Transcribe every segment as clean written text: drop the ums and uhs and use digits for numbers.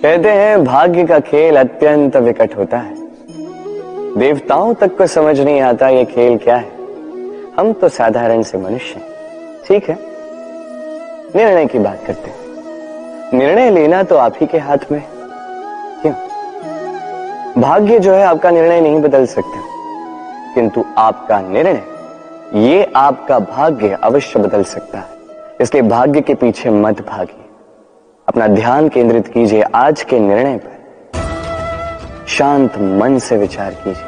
कहते हैं भाग्य का खेल अत्यंत विकट होता है। देवताओं तक को समझ नहीं आता ये खेल क्या है। हम तो साधारण से मनुष्य हैं। ठीक है, निर्णय की बात करते हैं। निर्णय लेना तो आप ही के हाथ में। क्यों? भाग्य जो है आपका निर्णय नहीं बदल सकता, किंतु आपका निर्णय ये आपका भाग्य अवश्य बदल सकता है। इसलिए भाग्य के पीछे मत भागिए, अपना ध्यान केंद्रित कीजिए आज के निर्णय पर। शांत मन से विचार कीजिए,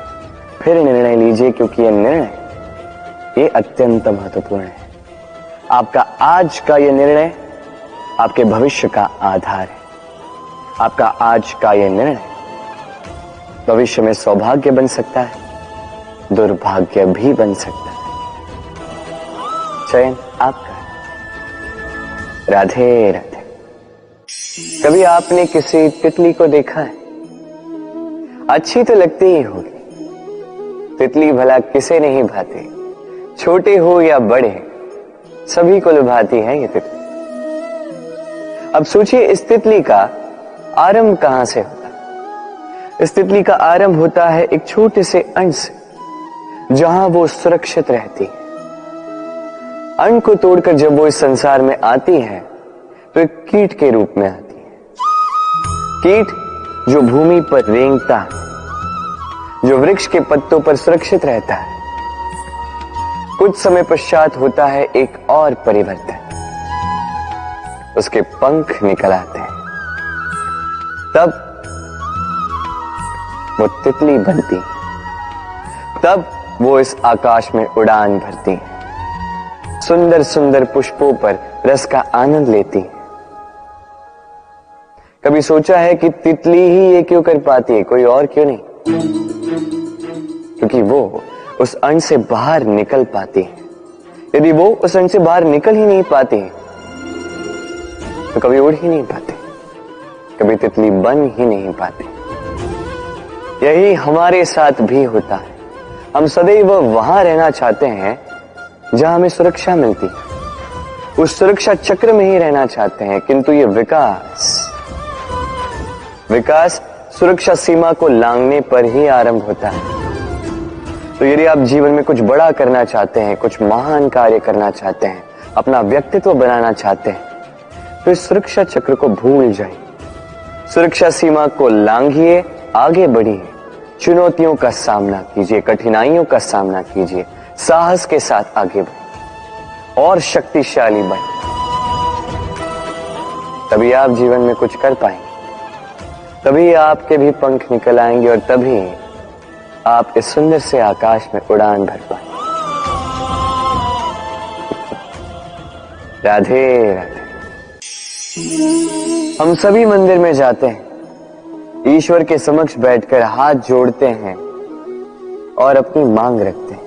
फिर निर्णय लीजिए, क्योंकि यह निर्णय ये अत्यंत महत्वपूर्ण है। आपका आज का यह निर्णय आपके भविष्य का आधार है। आपका आज का यह निर्णय भविष्य में सौभाग्य बन सकता है, दुर्भाग्य भी बन सकता है। चयन आपका है। राधे राधे। कभी आपने किसी तितली को देखा है? अच्छी तो लगती ही होगी। तितली भला किसे नहीं भाती, छोटे हो या बड़े, सभी को लुभाती है ये तितली। अब सोचिए, इस तितली का आरंभ कहां से होता है? इस तितली का आरंभ होता है एक छोटे से अंड से, जहां वो सुरक्षित रहती है। अंड को तोड़कर जब वो इस संसार में आती है तो एक कीट के रूप में आती है। कीट जो भूमि पर रेंगता है, जो वृक्ष के पत्तों पर सुरक्षित रहता है। कुछ समय पश्चात होता है एक और परिवर्तन। उसके पंख निकल आते हैं, तब वो तितली बनती है। तब वो इस आकाश में उड़ान भरती है, सुंदर सुंदर पुष्पों पर रस का आनंद लेती है। कभी सोचा है कि तितली ही ये क्यों कर पाती है, कोई और क्यों नहीं? क्योंकि वो उस अंड से बाहर निकल पाती है। यदि वो उस अंड से बाहर निकल ही नहीं पाती तो कभी उड़ ही नहीं पाती, कभी तितली बन ही नहीं पाती। यही हमारे साथ भी होता है। हम सदैव वहां रहना चाहते हैं जहां हमें सुरक्षा मिलती है, उस सुरक्षा चक्र में ही रहना चाहते हैं, किंतु ये विकास सुरक्षा सीमा को लांघने पर ही आरंभ होता है। तो यदि आप जीवन में कुछ बड़ा करना चाहते हैं, कुछ महान कार्य करना चाहते हैं, अपना व्यक्तित्व बनाना चाहते हैं, तो इस सुरक्षा चक्र को भूल जाइए। सुरक्षा सीमा को लांघिए, आगे बढ़िए, चुनौतियों का सामना कीजिए, कठिनाइयों का सामना कीजिए, साहस के साथ आगे बढ़िए और शक्तिशाली बने। तभी आप जीवन में कुछ कर पाएंगे, तभी आपके भी पंख निकल आएंगे और तभी आप इस सुंदर से आकाश में उड़ान भर पाएंगे। राधे राधे। हम सभी मंदिर में जाते हैं, ईश्वर के समक्ष बैठकर हाथ जोड़ते हैं और अपनी मांग रखते हैं।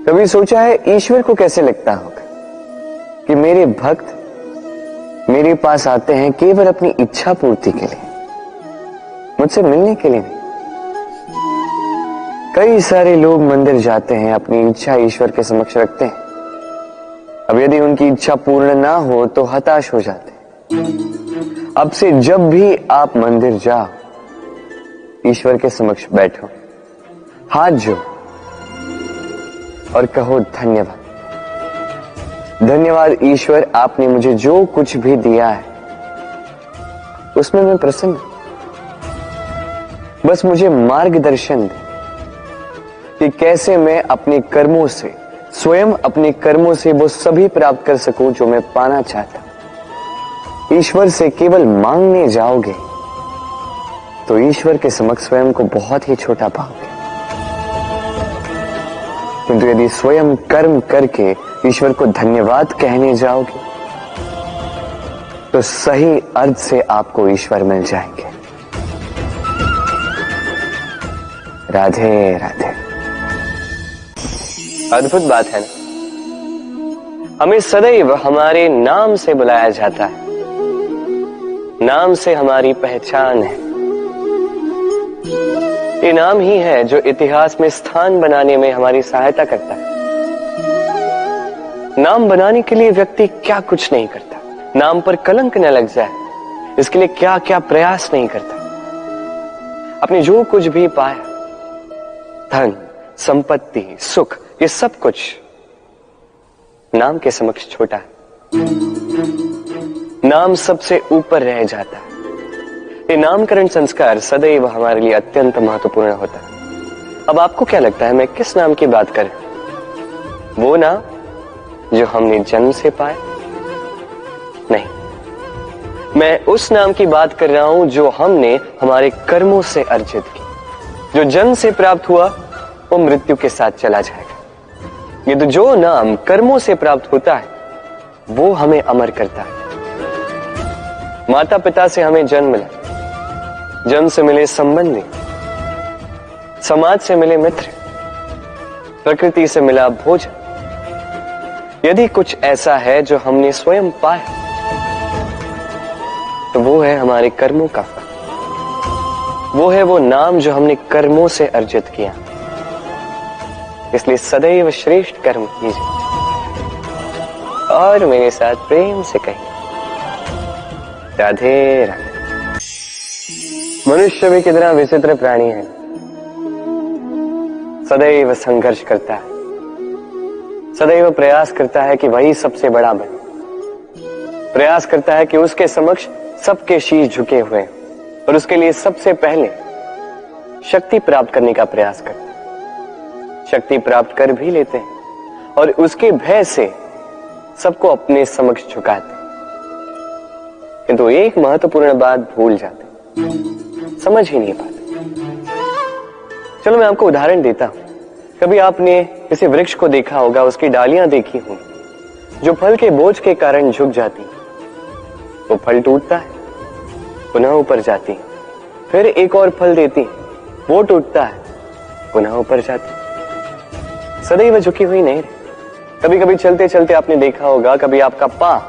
कभी सोचा है ईश्वर को कैसे लगता होगा कि मेरे भक्त मेरे पास आते हैं केवल अपनी इच्छा पूर्ति के लिए, मुझसे मिलने के लिए नहीं। कई सारे लोग मंदिर जाते हैं, अपनी इच्छा ईश्वर के समक्ष रखते हैं। अब यदि उनकी इच्छा पूर्ण ना हो तो हताश हो जाते हैं। अब से जब भी आप मंदिर जाओ, ईश्वर के समक्ष बैठो, हाथ जोड़ो और कहो धन्यवाद। धन्यवाद ईश्वर, आपने मुझे जो कुछ भी दिया है उसमें मैं प्रसन्न हूं। बस मुझे मार्गदर्शन दे कि कैसे मैं अपने कर्मों से, स्वयं अपने कर्मों से वो सभी प्राप्त कर सकूं जो मैं पाना चाहता हूं। ईश्वर से केवल मांगने जाओगे तो ईश्वर के समक्ष स्वयं को बहुत ही छोटा पाओगे, किंतु यदि स्वयं कर्म करके ईश्वर को धन्यवाद कहने जाओगे तो सही अर्थ से आपको ईश्वर मिल जाएंगे। राधे राधे। अद्भुत बात है ना, हमें सदैव हमारे नाम से बुलाया जाता है। नाम से हमारी पहचान है। ये नाम ही है जो इतिहास में स्थान बनाने में हमारी सहायता करता है। नाम बनाने के लिए व्यक्ति क्या कुछ नहीं करता। नाम पर कलंक न लग जाए, इसके लिए क्या क्या प्रयास नहीं करता। अपने जो कुछ भी पाया, धन, संपत्ति, सुख, ये सब कुछ नाम के समक्ष छोटा है। नाम सबसे ऊपर रह जाता है। ये नामकरण संस्कार सदैव हमारे लिए अत्यंत महत्वपूर्ण होता है। अब आपको क्या लगता है मैं किस नाम की बात कर रहा हूं? वो नाम जो हमने जन्म से पाया? नहीं, मैं उस नाम की बात कर रहा हूं जो हमने हमारे कर्मों से अर्जित की। जो जन्म से प्राप्त हुआ वो मृत्यु के साथ चला जाएगा। ये तो जो नाम कर्मों से प्राप्त होता है वो हमें अमर करता है। माता पिता से हमें जन्म मिला, जन्म से मिले संबंधी, समाज से मिले मित्र, प्रकृति से मिला भोजन। यदि कुछ ऐसा है जो हमने स्वयं पाया तो वो है हमारे कर्मों का फल। वो है वो नाम जो हमने कर्मों से अर्जित किया। इसलिए सदैव श्रेष्ठ कर्म कीजिए और मेरे साथ प्रेम से कहिए राधे राधे। मनुष्य भी कितना विचित्र प्राणी है, सदैव संघर्ष करता है, सदैव प्रयास करता है कि वही सबसे बड़ा बने, प्रयास करता है कि उसके समक्ष सबके शीश झुके हुए हैं और उसके लिए सबसे पहले शक्ति प्राप्त करने का प्रयास करता है। शक्ति प्राप्त कर भी लेते हैं और उसके भय से सबको अपने समक्ष झुकाते हैं, किंतु एक महत्वपूर्ण बात भूल जाते, समझ ही नहीं पाते। चलो मैं आपको उदाहरण देता हूं। कभी आपने किसी वृक्ष को देखा होगा, उसकी डालियां देखी होंगी जो फल के बोझ के कारण झुक जाती, वो फल टूटता है, पुनः ऊपर जाती, फिर एक और फल देती, वो टूटता है, पुनः ऊपर जाती, सदैव झुकी हुई नहीं रही। कभी कभी चलते चलते आपने देखा होगा, कभी आपका पांव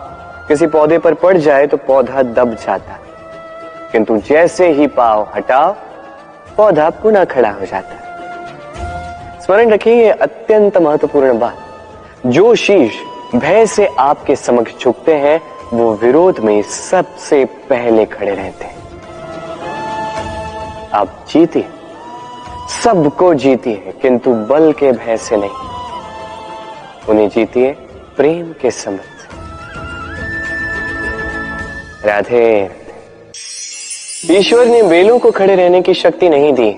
किसी पौधे पर पड़ जाए तो पौधा दब जाता, किंतु जैसे ही पांव हटाओ पौधा पुनः खड़ा हो जाता है। स्मरण रखिए ये अत्यंत महत्वपूर्ण बात। जो शीश भय से आपके समक्ष झुकते हैं वो विरोध में सबसे पहले खड़े रहते हैं। आप जीतिए, सबको जीतिए, किंतु बल के भय से नहीं, उन्हें जीतिए प्रेम के समझ से। राधे राधे। ईश्वर ने बेलों को खड़े रहने की शक्ति नहीं दी,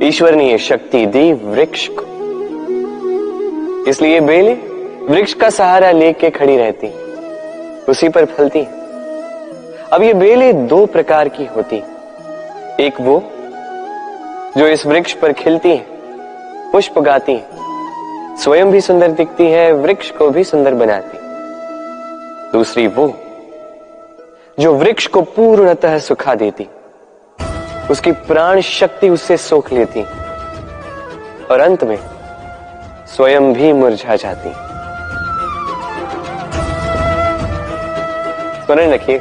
ईश्वर ने यह शक्ति दी वृक्ष को। इसलिए बेलें वृक्ष का सहारा लेके खड़ी रहती, उसी पर फलती। अब ये बेलें दो प्रकार की होती, एक वो जो इस वृक्ष पर खिलती है, पुष्प गाती है, स्वयं भी सुंदर दिखती है, वृक्ष को भी सुंदर बनाती। दूसरी वो जो वृक्ष को पूर्णतः सुखा देती, उसकी प्राण शक्ति उससे सोख लेती और अंत में स्वयं भी मुरझा जाती। स्मरण रखिए,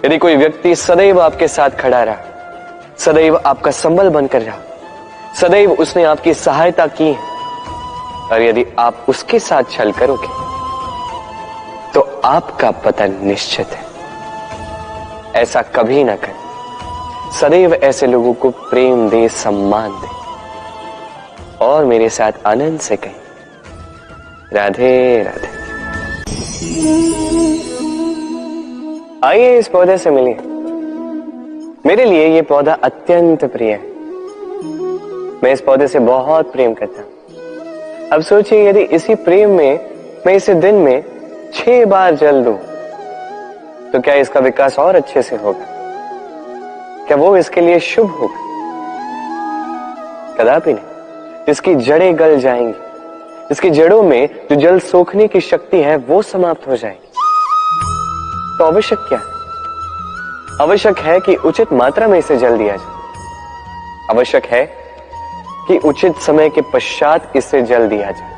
यदि कोई व्यक्ति सदैव आपके साथ खड़ा रहा, सदैव आपका संबल बनकर रहा, सदैव उसने आपकी सहायता की, और यदि आप उसके साथ छल करोगे तो आपका पतन निश्चित है। ऐसा कभी ना करें। सदैव ऐसे लोगों को प्रेम दे, सम्मान दे और मेरे साथ आनंद से कहें राधे राधे। आइए इस पौधे से मिलिए। मेरे लिए ये पौधा अत्यंत प्रिय है। मैं इस पौधे से बहुत प्रेम करता हूं। अब सोचिए, यदि इसी प्रेम में मैं इसे दिन में 6 बार जल दूं तो क्या इसका विकास और अच्छे से होगा? क्या वो इसके लिए शुभ होगा? कदापि नहीं। इसकी जड़ें गल जाएंगी, इसकी जड़ों में जो जल सोखने की शक्ति है वो समाप्त हो जाएगी। तो आवश्यक क्या है? आवश्यक है कि उचित मात्रा में इसे जल दिया जाए। आवश्यक है कि उचित समय के पश्चात इसे जल दिया जाए।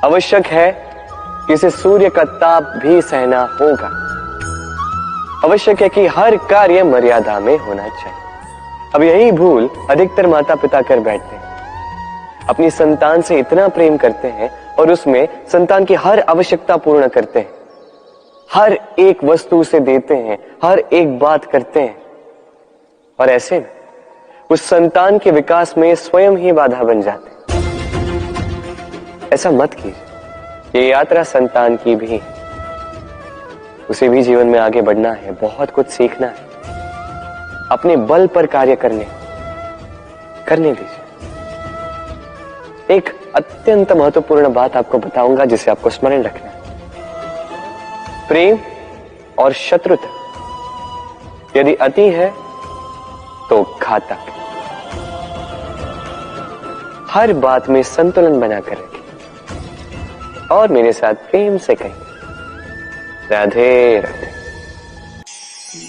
आवश्यक है कि इसे सूर्य का ताप भी सहना होगा। आवश्यक है कि हर कार्य मर्यादा में होना चाहिए। अब यही भूल अधिकतर माता पिता कर बैठते हैं। अपनी संतान से इतना प्रेम करते हैं और उसमें संतान की हर आवश्यकता पूर्ण करते हैं, हर एक वस्तु उसे देते हैं, हर एक बात करते हैं, और ऐसे में उस संतान के विकास में स्वयं ही बाधा बन जाते हैं। ऐसा मत कीजिए। ये यात्रा संतान की भी है, उसे भी जीवन में आगे बढ़ना है, बहुत कुछ सीखना है, अपने बल पर कार्य करने दीजिए। एक अत्यंत महत्वपूर्ण बात आपको बताऊंगा जिसे आपको स्मरण रखना है। प्रेम और शत्रुता यदि अति है तो घातक है। हर बात में संतुलन बनाकर रखें और मेरे साथ प्रेम से कहें, राधे राधे।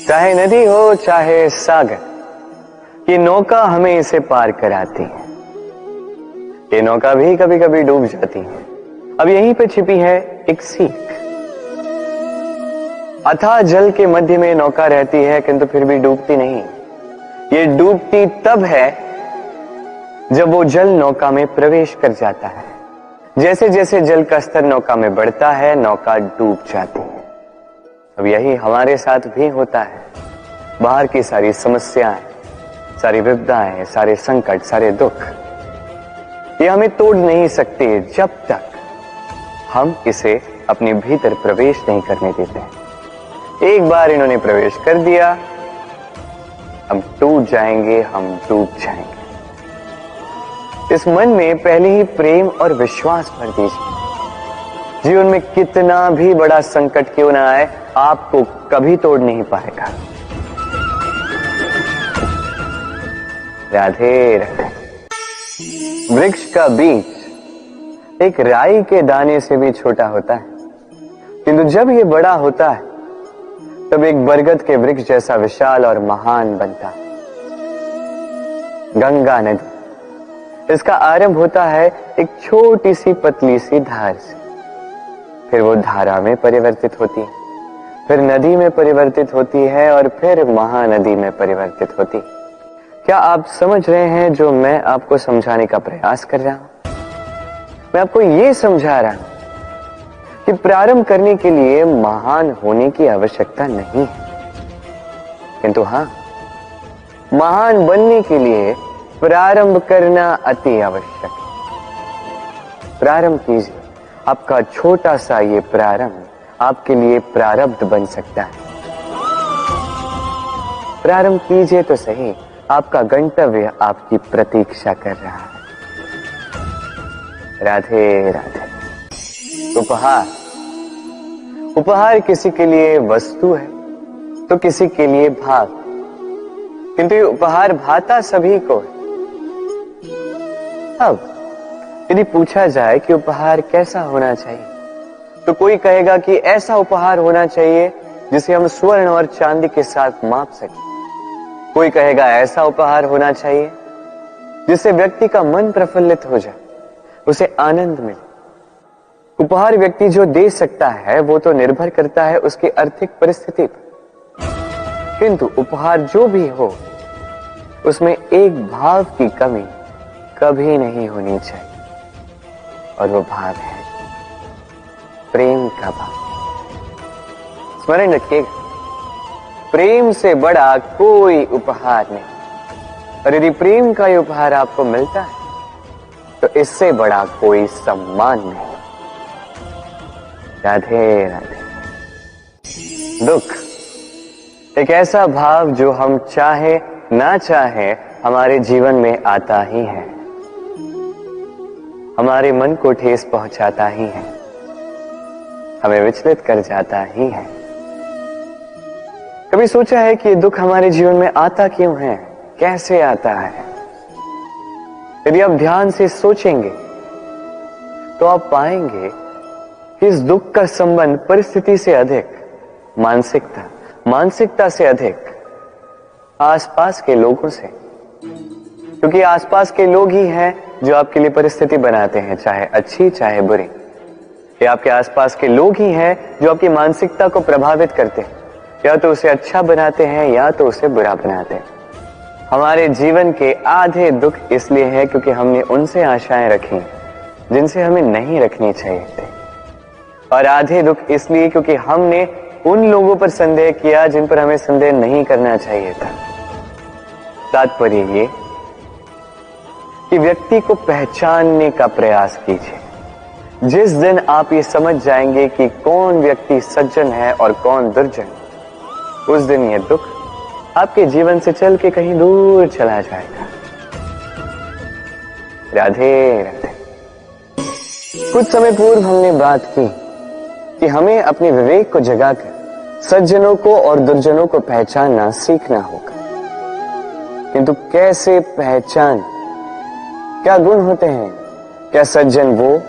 चाहे नदी हो चाहे सागर, ये नौका हमें इसे पार कराती है। ये नौका भी कभी कभी डूब जाती है। अब यहीं पे छिपी है एक सीख। अथाह जल के मध्य में नौका रहती है, किंतु फिर भी डूबती नहीं। ये डूबती तब है जब वो जल नौका में प्रवेश कर जाता है। जैसे जैसे जल का स्तर नौका में बढ़ता है, नौका डूब जाती है। अब यही हमारे साथ भी होता है। बाहर की सारी समस्याएं, सारी विपदाएं, सारे संकट, सारे दुख, ये हमें तोड़ नहीं सकते जब तक हम इसे अपने भीतर प्रवेश नहीं करने देते हैं। एक बार इन्होंने प्रवेश कर दिया, हम टूट जाएंगे, हम डूब जाएंगे। इस मन में पहले ही प्रेम और विश्वास भर दीजिए। जीवन में कितना भी बड़ा संकट क्यों ना आए, आपको कभी तोड़ नहीं पाएगा। राधे राधे। वृक्ष का बीज एक राई के दाने से भी छोटा होता है, किंतु जब ये बड़ा होता है तब एक बरगद के वृक्ष जैसा विशाल और महान बनता है। गंगा नदी, इसका आरंभ होता है एक छोटी सी पतली सी धार से, फिर वो धारा में परिवर्तित होती है, फिर नदी में परिवर्तित होती है और फिर महानदी में परिवर्तित होती है। क्या आप समझ रहे हैं जो मैं आपको समझाने का प्रयास कर रहा हूं? मैं आपको ये समझा रहा हूं कि प्रारंभ करने के लिए महान होने की आवश्यकता नहीं है, किंतु हां, महान बनने के लिए प्रारंभ करना अति आवश्यक है। प्रारंभ कीजिए। आपका छोटा सा ये प्रारंभ आपके लिए प्रारब्ध बन सकता है। प्रारंभ कीजिए तो सही, आपका गंतव्य आपकी प्रतीक्षा कर रहा है। राधे राधे। उपहार किसी के लिए वस्तु है तो किसी के लिए भाव, किंतु ये उपहार भाता सभी को है। अब यदि पूछा जाए कि उपहार कैसा होना चाहिए, तो कोई कहेगा कि ऐसा उपहार होना चाहिए जिसे हम स्वर्ण और चांदी के साथ माप सकें। कोई कहेगा ऐसा उपहार होना चाहिए जिससे व्यक्ति का मन प्रफुल्लित हो जाए, उसे आनंद मिले। उपहार व्यक्ति जो दे सकता है वो तो निर्भर करता है उसकी आर्थिक परिस्थिति पर, किंतु उपहार जो भी हो उसमें एक भाव की कमी कभी नहीं होनी चाहिए, और वो भाव है प्रेम का भाव। स्मरण रखिएगा, प्रेम से बड़ा कोई उपहार नहीं, और यदि प्रेम का ये उपहार आपको मिलता है तो इससे बड़ा कोई सम्मान नहीं। राधे राधे। दुख एक ऐसा भाव जो हम चाहे ना चाहे हमारे जीवन में आता ही है, हमारे मन को ठेस पहुंचाता ही है, हमें विचलित कर जाता ही है। कभी सोचा है कि ये दुख हमारे जीवन में आता क्यों है, कैसे आता है? यदि आप ध्यान से सोचेंगे तो आप पाएंगे कि इस दुख का संबंध परिस्थिति से अधिक मानसिकता से अधिक आसपास के लोगों से, क्योंकि आसपास के लोग ही हैं जो आपके लिए परिस्थिति बनाते हैं, चाहे अच्छी चाहे बुरी। ये आपके आसपास के लोग ही हैं जो आपकी मानसिकता को प्रभावित करते हैं, या तो उसे अच्छा बनाते हैं या तो उसे बुरा बनाते हैं। हमारे जीवन के आधे दुख इसलिए है क्योंकि हमने उनसे आशाएं रखी जिनसे हमें नहीं रखनी चाहिए थी, और आधे दुख इसलिए क्योंकि हमने उन लोगों पर संदेह किया जिन पर हमें संदेह नहीं करना चाहिए था। तात्पर्य ये कि व्यक्ति को पहचानने का प्रयास कीजिए। जिस दिन आप ये समझ जाएंगे कि कौन व्यक्ति सज्जन है और कौन दुर्जन, उस दिन ये दुख आपके जीवन से चल के कहीं दूर चला जाएगा। राधे राधे। कुछ समय पूर्व हमने बात की कि हमें अपने विवेक को जगाकर सज्जनों को और दुर्जनों को पहचानना सीखना होगा। किंतु कैसे पहचान? क्या गुण होते हैं? क्या सज्जन वो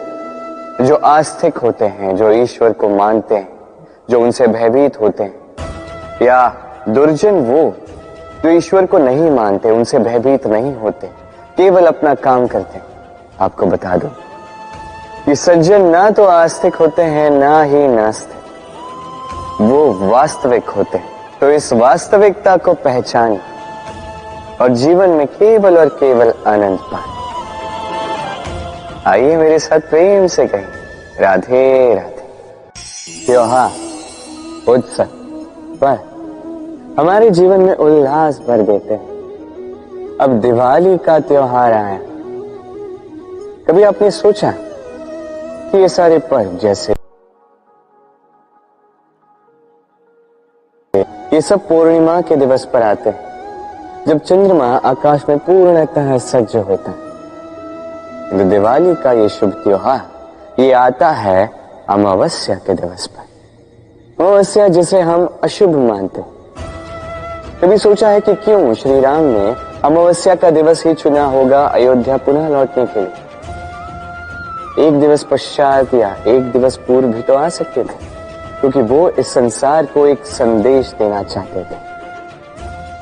जो आस्तिक होते हैं, जो ईश्वर को मानते हैं, जो उनसे भयभीत होते हैं, या दुर्जन वो जो ईश्वर को नहीं मानते, उनसे भयभीत नहीं होते, केवल अपना काम करते हैं? आपको बता दूं कि सज्जन ना तो आस्तिक होते हैं ना ही नास्तिक, वो वास्तविक होते हैं। तो इस वास्तविकता को पहचान और जीवन में केवल और केवल आनंद पाए। आइए मेरे साथ प्रेम से कहें, राधे राधे। त्योहार, उत्सव पर हमारे जीवन में उल्लास भर देते हैं। अब दिवाली का त्योहार आया। कभी आपने सोचा कि ये सारे पर्व, जैसे ये सब पूर्णिमा के दिवस पर आते हैं, जब चंद्रमा आकाश में पूर्णतः सज्ज होता है। तो दिवाली का ये शुभ त्योहार ये आता है अमावस्या के दिवस पर। अमावस्या जिसे हम अशुभ मानते हैं। कभी सोचा है कि क्यों श्री राम ने अमावस्या का दिवस ही चुना होगा अयोध्या पुनः लौटने के लिए? एक दिवस पश्चात या एक दिवस पूर्व भी तो आ सकते थे, क्योंकि वो इस संसार को एक संदेश देना चाहते थे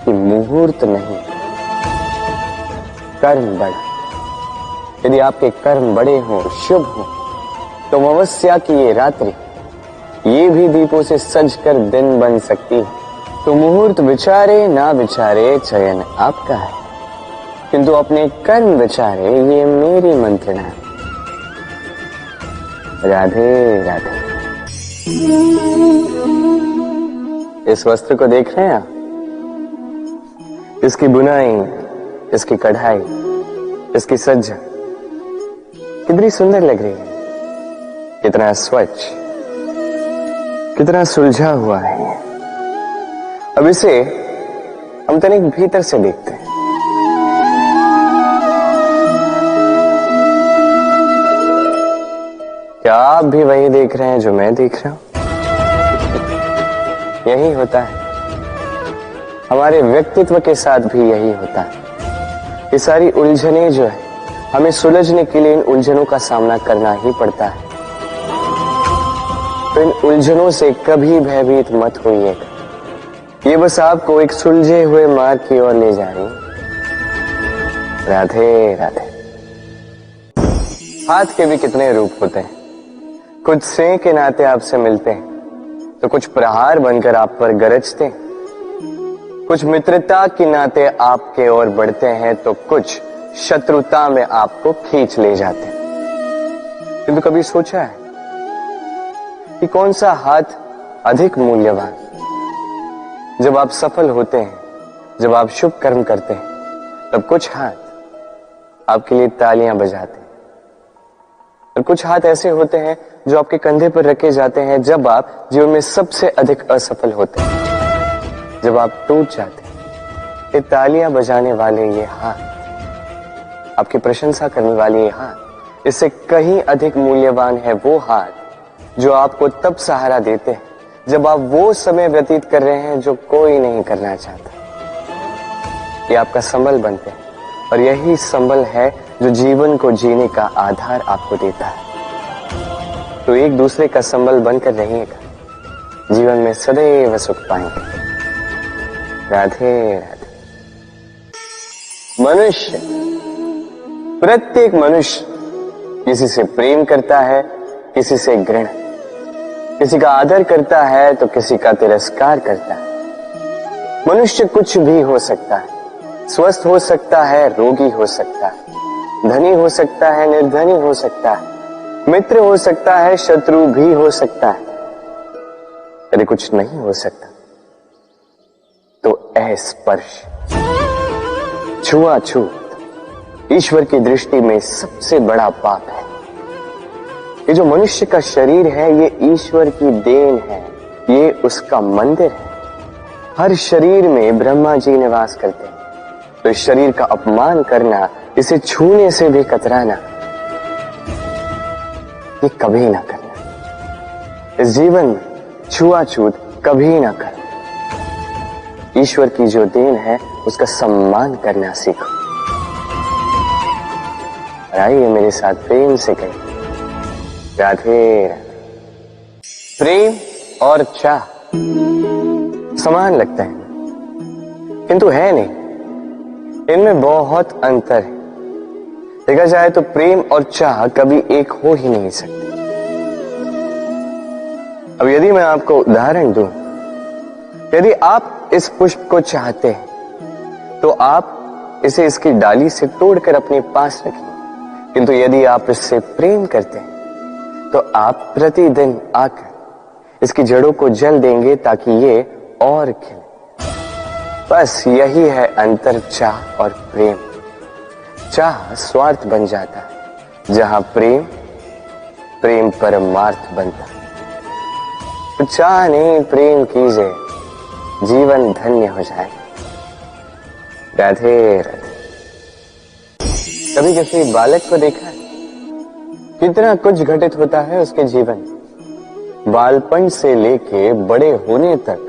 कि मुहूर्त नहीं, कर्म बड़ा। यदि आपके कर्म बड़े हों, शुभ हों, तो अमावस्या की ये रात्रि ये भी दीपों से सज कर दिन बन सकती है। तो मुहूर्त विचारे ना विचारे, चयन आपका है, किंतु अपने कर्म विचारे, ये मेरी मंत्रणा है। राधे राधे। इस वस्त्र को देख रहे हैं आप? इसकी बुनाई, इसकी कढ़ाई, इसकी सज्जा कितनी सुंदर लग रही है, कितना स्वच्छ, कितना सुलझा हुआ है। अब इसे हम तनिक भीतर से देखते हैं। क्या आप भी वही देख रहे हैं जो मैं देख रहा हूं? यही होता है हमारे व्यक्तित्व के साथ भी, यही होता है। ये सारी उलझनें जो है, हमें सुलझने के लिए इन उलझनों का सामना करना ही पड़ता है। तो इन उलझनों से कभी भयभीत मत होइएगा। ये बस आपको एक सुलझे हुए मार्ग की ओर ले जा रही है। राधे राधे। हाथ के भी कितने रूप होते हैं। कुछ स्नेह के नाते आपसे मिलते हैं, तो कुछ प्रहार बनकर आप पर गरजते हैं। कुछ मित्रता के नाते आपके ओर बढ़ते हैं, तो कुछ शत्रुता में आपको खींच ले जाते हैं। किंतु कभी सोचा है कि कौन सा हाथ अधिक मूल्यवान? जब आप सफल होते हैं, जब आप शुभ कर्म करते हैं, तब कुछ हाथ आपके लिए तालियां बजाते हैं, और कुछ हाथ ऐसे होते हैं जो आपके कंधे पर रखे जाते हैं जब आप जीवन में सबसे अधिक असफल होते हैं, जब आप टूट जाते हैं। ये तालियां बजाने वाले ये हाथ, आपकी प्रशंसा करने वाले ये हाथ, इससे कहीं अधिक मूल्यवान है वो हाथ जो आपको तब सहारा देते हैं जब आप वो समय व्यतीत कर रहे हैं जो कोई नहीं करना चाहता। ये आपका संबल बनते हैं, और यही संबल है जो जीवन को जीने का आधार आपको देता है। तो एक दूसरे का संबल बनकर रहिएगा, जीवन में सदैव सुख पाएंगे। राधे राधे। मनुष्य, प्रत्येक मनुष्य किसी से प्रेम करता है, किसी से घृणा, किसी का आदर करता है तो किसी का तिरस्कार करता है। मनुष्य कुछ भी हो सकता है, स्वस्थ हो सकता है, रोगी हो सकता है, धनी हो सकता है, निर्धनी हो सकता है, मित्र हो सकता है, शत्रु भी हो सकता है। यदि कुछ नहीं हो सकता तो अस्पर्श, छुआछूत ईश्वर की दृष्टि में सबसे बड़ा पाप है। ये जो मनुष्य का शरीर है ये ईश्वर की देन है, ये उसका मंदिर है। हर शरीर में ब्रह्मा जी निवास करते हैं, तो इस शरीर का अपमान करना, इसे छूने से भी कतराना, ये कभी ना करना। इस जीवन में छुआछूत कभी ना करो। ईश्वर की जो देन है उसका सम्मान करना सीखो। आइए मेरे साथ प्रेम से कहें, राधे राधे। प्रेम और चाह समान लगता है, किंतु है नहीं, इनमें बहुत अंतर है। देखा जाए तो प्रेम और चाह कभी एक हो ही नहीं सकते। अब यदि मैं आपको उदाहरण दूं, यदि आप इस पुष्प को चाहते हैं तो आप इसे इसकी डाली से तोड़कर अपने पास रखिए, किंतु यदि आप इससे प्रेम करते हैं तो आप प्रतिदिन आकर इसकी जड़ों को जल देंगे ताकि ये और खिले। बस यही है अंतर चाह और प्रेम। चाह स्वार्थ बन जाता है, जहां प्रेम प्रेम परमार्थ बनता है। तो चाह नहीं, प्रेम कीजिए, जीवन धन्य हो जाए। राधे राधे। कभी किसी बालक को देखा है? कितना कुछ घटित होता है उसके जीवन, बालपन से लेके बड़े होने तक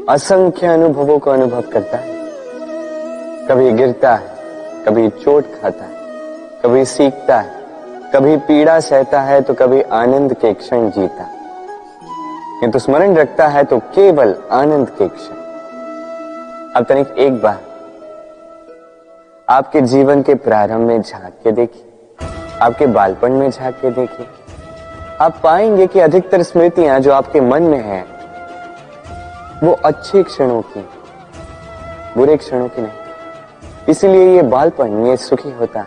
असंख्य अनुभवों को अनुभव करता है। कभी गिरता है, कभी चोट खाता है, कभी सीखता है, कभी पीड़ा सहता है, तो कभी आनंद के क्षण जीता है। किंतु स्मरण रखता है तो केवल आनंद के क्षण। अब तनिक एक बार आपके जीवन के प्रारंभ में झांक के देखिए, आपके बालपन में झांक के देखिए, आप पाएंगे कि अधिकतर स्मृतियां जो आपके मन में है वो अच्छे क्षणों की, बुरे क्षणों की नहीं। इसीलिए ये बालपन, ये सुखी होता है,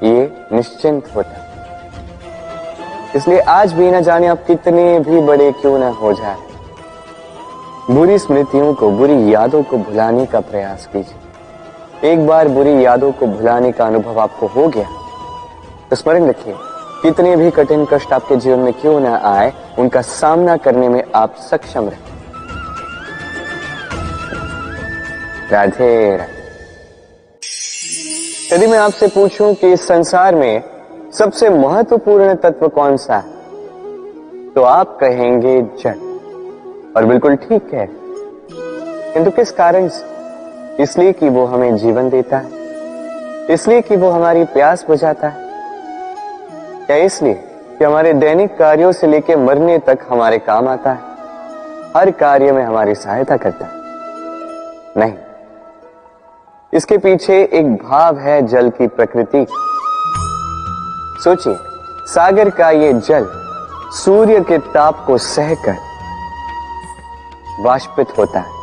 ये निश्चिंत होता है। इसलिए आज भी न जाने आप कितने भी बड़े क्यों ना हो जाए, बुरी स्मृतियों को, बुरी यादों को भुलाने का प्रयास कीजिए। एक बार बुरी यादों को भुलाने का अनुभव आपको हो गया तो स्मरण रखिए, कितने भी कठिन कष्ट आपके जीवन में क्यों ना आए, उनका सामना करने में आप सक्षम रहे। राधे राधे। यदि मैं आपसे पूछूं कि इस संसार में सबसे महत्वपूर्ण तत्व कौन सा है, तो आप कहेंगे जल। और बिल्कुल ठीक है, किंतु किस कारण से? इसलिए कि वो हमें जीवन देता है, इसलिए कि वो हमारी प्यास बुझाता है, या इसलिए कि हमारे दैनिक कार्यों से लेकर मरने तक हमारे काम आता है, हर कार्य में हमारी सहायता करता है? नहीं, इसके पीछे एक भाव है जल की प्रकृति। सोचिए, सागर का ये जल सूर्य के ताप को सहकर वाष्पित होता है,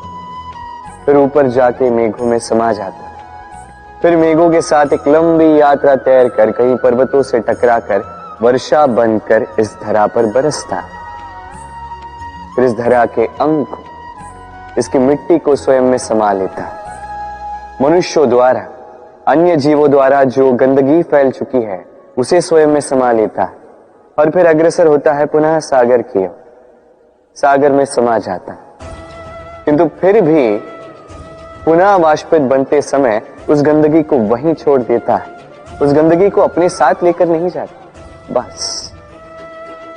फिर ऊपर जाके मेघों में समा जाता है, फिर मेघों के साथ एक लंबी यात्रा तैर कर कहीं पर्वतों से टकराकर वर्षा बनकर इस धरा पर बरसता है। फिर इस धरा के अंग को, इसकी मिट्टी को स्वयं में समा लेता है। मनुष्यों द्वारा, अन्य जीवों द्वारा जो गंदगी फैल चुकी है उसे स्वयं में समा लेता है, और फिर अग्रसर होता है पुनः सागर की ओर, सागर में समा जाता है। किंतु फिर भी पुनः वाष्पित बनते समय उस गंदगी को वहीं छोड़ देता है, उस गंदगी को अपने साथ लेकर नहीं जाता। बस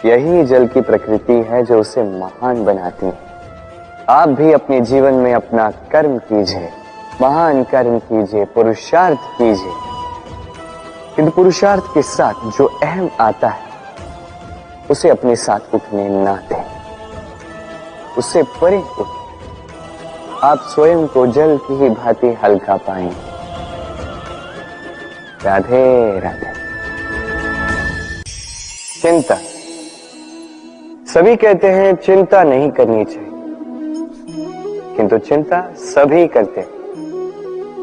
यही जल की प्रकृति है जो उसे महान बनाती है। आप भी अपने जीवन में अपना कर्म कीजिए, महान कर्म कीजिए, पुरुषार्थ कीजिए, किंतु पुरुषार्थ के साथ जो अहम आता है उसे अपने साथ उठने ना दें, उससे परे उठें। आप स्वयं को जल की ही भांति हल्का पाएंगे। राधे राधे। चिंता, सभी कहते हैं चिंता नहीं करनी चाहिए, किंतु चिंता सभी करते हैं।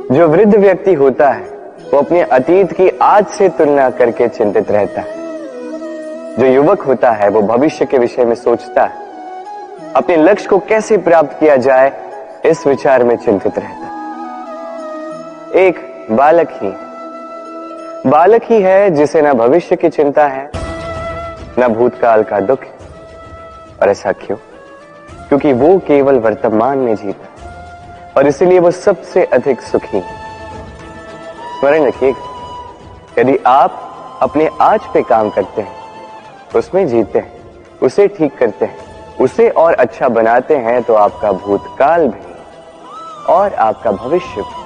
जो वृद्ध व्यक्ति होता है वो अपने अतीत की आज से तुलना करके चिंतित रहता है। जो युवक होता है वो भविष्य के विषय में सोचता है। अपने लक्ष्य को कैसे प्राप्त किया जाए इस विचार में चिंतित रहता। एक बालक ही है जिसे न भविष्य की चिंता है न भूतकाल का दुख है। और ऐसा क्यों? क्योंकि वो केवल वर्तमान में जीता और इसलिए वो सबसे अधिक सुखी है। स्मरण रखिएगा, यदि आप अपने आज पे काम करते हैं, उसमें जीते हैं, उसे ठीक करते हैं, उसे और अच्छा बनाते हैं, तो आपका भूतकाल भी और आपका भविष्य भी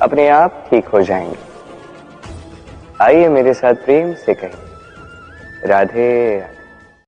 अपने आप ठीक हो जाएंगे। आइए मेरे साथ प्रेम से कहिए, राधे राधे।